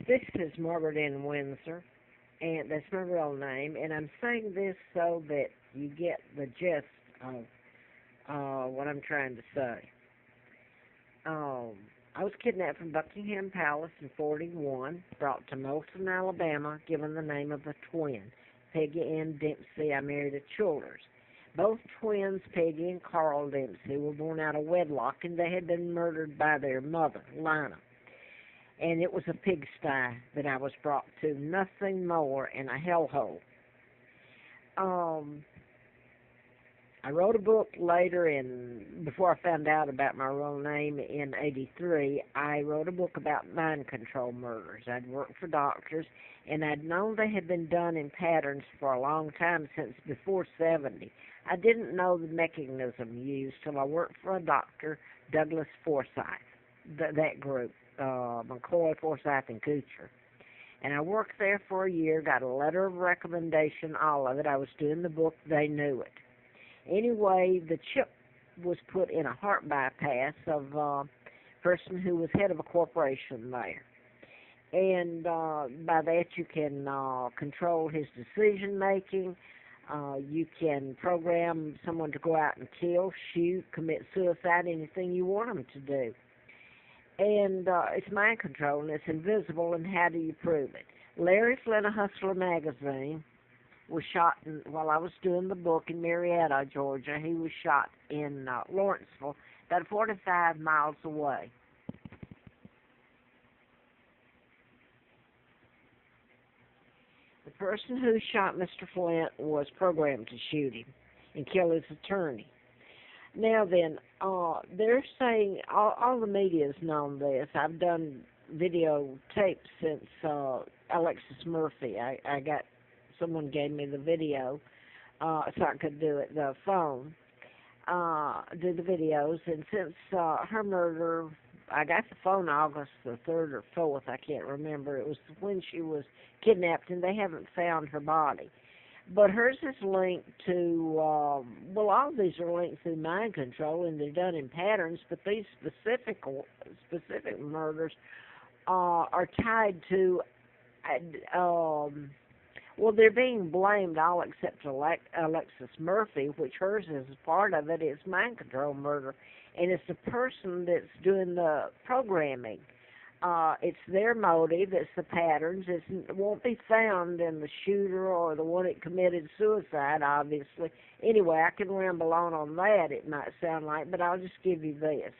This is Margaret in Windsor, and that's my real name, and I'm saying this so that you get the gist of what I'm trying to say. Um, I was kidnapped from Buckingham Palace in 41, brought to Moulton, Alabama, given the name of a twin, Peggy Ann Dempsey. I married at Childers. Both twins, Peggy and Carl Dempsey, were born out of wedlock, and they had been murdered by their mother, Lina. And it was a pigsty that I was brought to, nothing more, in a hellhole. Um, I wrote a book later, before I found out about my real name in '83, I wrote a book about mind control murders. I'd worked for doctors, and I'd known they had been done in patterns for a long time, since before '70. I didn't know the mechanism used till I worked for a doctor, Douglas Forsyth, that group, McCoy, Forsyth, and Kuchar. And I worked there for a year, got a letter of recommendation, all of it. I was doing the book, they knew it. Anyway, the chip was put in a heart bypass of a person who was head of a corporation there. And by that you can control his decision making. You can program someone to go out and kill, shoot, commit suicide, anything you want them to do. And it's mind control, and it's invisible, and how do you prove it? Larry Flynn of Hustler magazine was shot while I was doing the book in Marietta, Georgia. He was shot in Lawrenceville, about 45 miles away. The person who shot Mr. Flint was programmed to shoot him and kill his attorney. Now then, they're saying, all the media's known this. I've done videotapes since Alexis Murphy. Someone gave me the video so I could do it, the phone, do the videos. And since her murder, I got the phone August the 3rd or 4th, I can't remember. It was when she was kidnapped, and they haven't found her body. But hers is linked to, all of these are linked through mind control, and they're done in patterns, but these specific murders are tied to, they're being blamed, all except Alexis Murphy, which hers is part of it. It's mind control murder, and it's the person that's doing the programming. It's their motive, it's the patterns. It won't be found in the shooter or the one that committed suicide, obviously. Anyway, I can ramble on that, it might sound like, but I'll just give you this.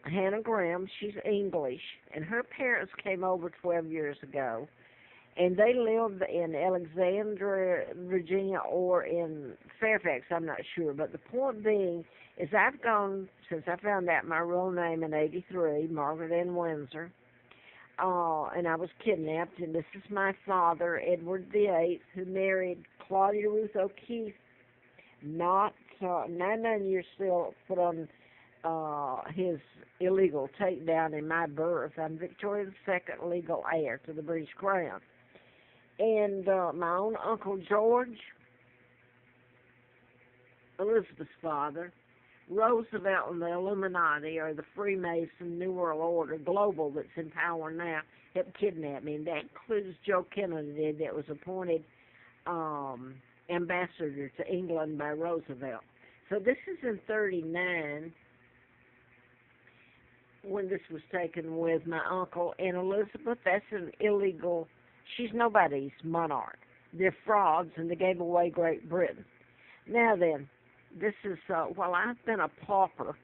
Hannah Graham, she's English, and her parents came over 12 years ago, and they lived in Alexandria, Virginia, or in Fairfax, I'm not sure. But the point being is I've gone, since I found out my real name in '83, Margaret in Windsor, and I was kidnapped, and this is my father, Edward VIII, who married Claudia Ruth O'Keefe, not 99 years still put on his illegal takedown in my birth. I'm Victoria II, legal heir to the British Crown. And my own Uncle George, Elizabeth's father, Roosevelt and the Illuminati, or the Freemason New World Order, global, that's in power now, helped kidnap me. And that includes Joe Kennedy, that was appointed ambassador to England by Roosevelt. So this is in '39 when this was taken with my uncle. And Elizabeth, that's an illegal, she's nobody's monarch. They're frauds, and they gave away Great Britain. Now then, this is, while I've been a pauper,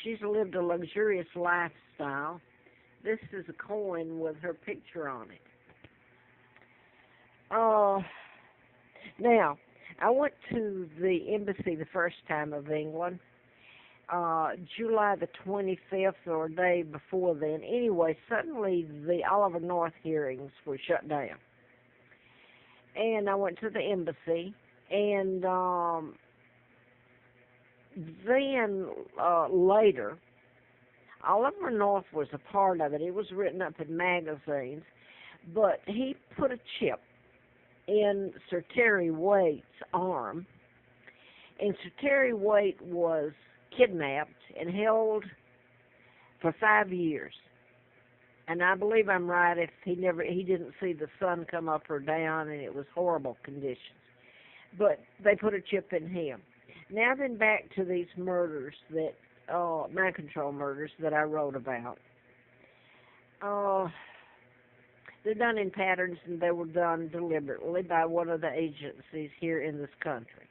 she's lived a luxurious lifestyle. This is a coin with her picture on it. Now, I went to the embassy the first time of England, July the 25th or a day before then. Anyway, suddenly the Oliver North hearings were shut down. And I went to the embassy, and then later, Oliver North was a part of it. It was written up in magazines, but he put a chip in Sir Terry Waite's arm, and Sir Terry Waite was kidnapped and held for 5 years. And I believe I'm right if he didn't see the sun come up or down, and it was horrible conditions. But they put a chip in him. Now then, back to these murders that, mind control murders that I wrote about. They're done in patterns, and they were done deliberately by one of the agencies here in this country.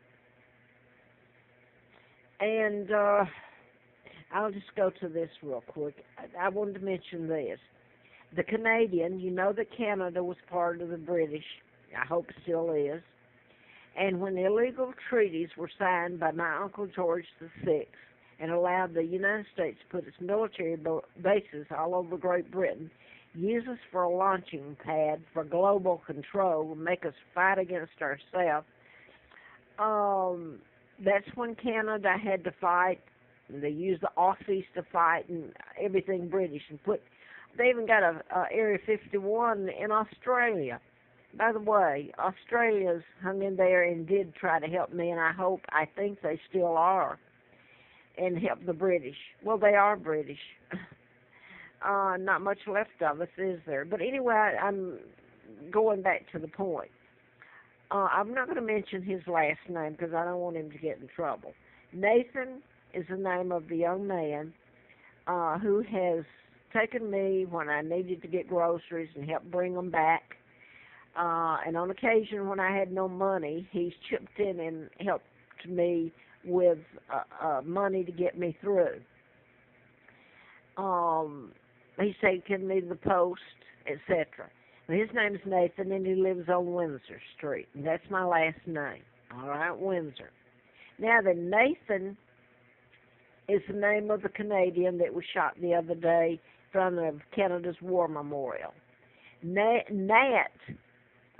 And I'll just go to this real quick. I wanted to mention this. The Canadian, you know that Canada was part of the British, I hope still is, and when illegal treaties were signed by my Uncle George VI and allowed the United States to put its military bases all over Great Britain, use us for a launching pad for global control, make us fight against ourselves, that's when Canada had to fight. They used the Aussies to fight and everything British, and they even got a Area 51 in Australia. By the way, Australia's hung in there and did try to help me, and I think they still are, and help the British. Well, they are British. Not much left of us, is there? But anyway, I'm going back to the point. I'm not going to mention his last name because I don't want him to get in trouble. Nathan is the name of the young man who has taken me when I needed to get groceries and helped bring them back. And on occasion, when I had no money, he's chipped in and helped me with money to get me through. He's taken me to the post, etc. His name's Nathan, and he lives on Windsor Street. And that's my last name. All right, Windsor. Now, then, Nathan is the name of the Canadian that was shot the other day in front of Canada's War Memorial. Nat,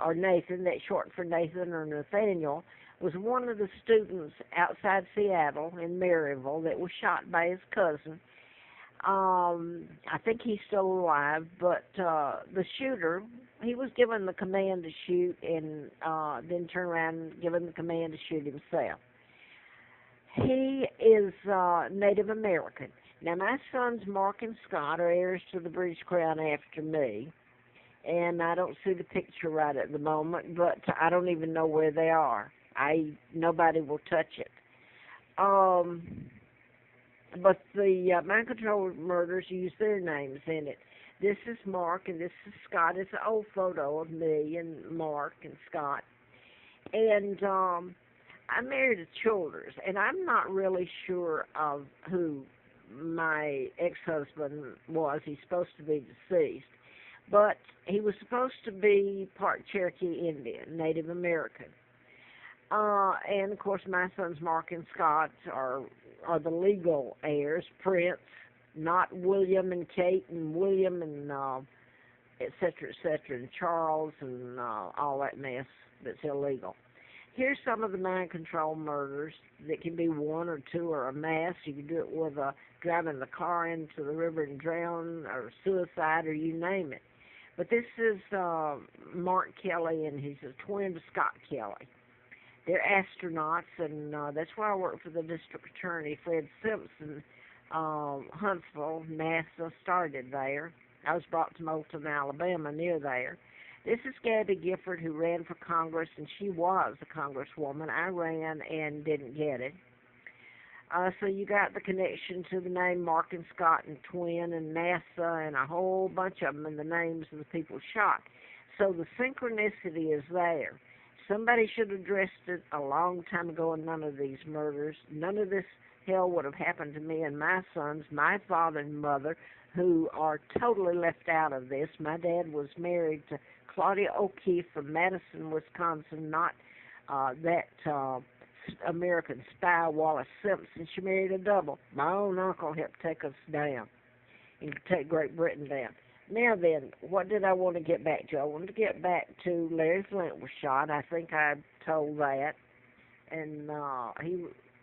or Nathan, that's short for Nathan or Nathaniel, was one of the students outside Seattle in Maryville that was shot by his cousin. I think he's still alive, but the shooter, he was given the command to shoot and then turn around and given the command to shoot himself. He is Native American. Now, my sons Mark and Scott are heirs to the British Crown after me, and I don't see the picture right at the moment, but I don't even know where they are. Nobody will touch it. But the mind control murders use their names in it. This is Mark and this is Scott. It's an old photo of me and Mark and Scott. And I'm married to Childers, and I'm not really sure of who my ex-husband was. He's supposed to be deceased. But he was supposed to be part Cherokee Indian, Native American. And, of course, my sons Mark and Scott are the legal heirs, Prince, not William and Kate and William and et cetera, and Charles and all that mess that's illegal. Here's some of the mind control murders that can be one or two or a mass. You can do it with driving the car into the river and drown, or suicide, or you name it. But this is Mark Kelly, and he's a twin to Scott Kelly. They're astronauts, and that's why I work for the district attorney, Fred Simpson, Huntsville. NASA started there. I was brought to Moulton, Alabama, near there. This is Gabby Gifford, who ran for Congress, and she was a congresswoman. I ran and didn't get it. So you got the connection to the name Mark and Scott and twin and NASA and a whole bunch of them and the names of the people shot. So the synchronicity is there. Somebody should have addressed it a long time ago in none of these murders. None of this hell would have happened to me and my sons, my father and mother, who are totally left out of this. My dad was married to Claudia O'Keefe from Madison, Wisconsin, not that American spy Wallace Simpson. She married a double. My own uncle helped take us down and take Great Britain down. Now then, what did I want to get back to? I wanted to get back to Larry Flint was shot. I think I told that. And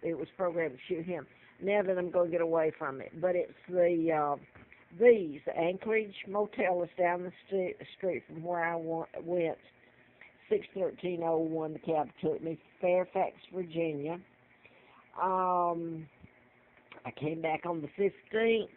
it was programmed to shoot him. Now that I'm going to get away from it. But it's the Anchorage Motel is down the street from where I went. 61301, the cab took me, Fairfax, Virginia. I came back on the 15th.